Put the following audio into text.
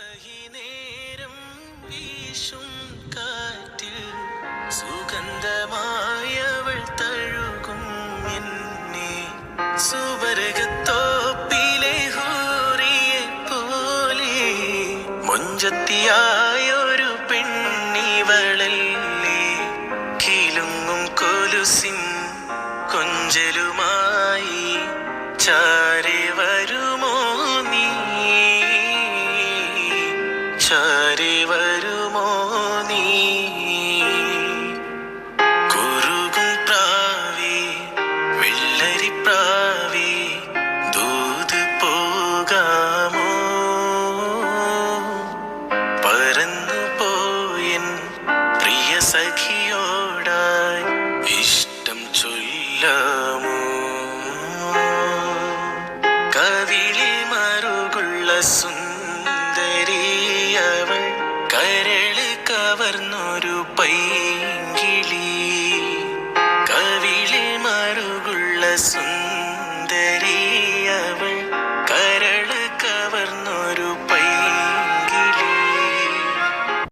വൈകുന്നേരം വീശും കാറ്റിൽ സുഗന്ധമായവൾ തഴുകും എന്നെ സുവർഗത്തോപ്പിലെ ഹൂറിയെ പോലെ മൊഞ്ചത്തിയായൊരു പെണ്ണിവളല്ലേ കിലുങ്ങും കൊലുസിൻ കൊഞ്ചലുമായി ചാരെ വരുമോ നീ ചാരെ വരുമോ നീ കുറുകും പ്രാവേ വെള്ളരിപ്രാവേ ദൂത് പോകാമോ പറന്നു പോയൻ പ്രിയ സഖിയോടായി ഇഷ്ടം ചൊല്ലാമോ കവിളിൽ മറുകുള്ള സുന്ദരിയവൾ കരള് കവർന്നൊരു പൈങ്കിളി കവിളിൽ മറുകുള്ള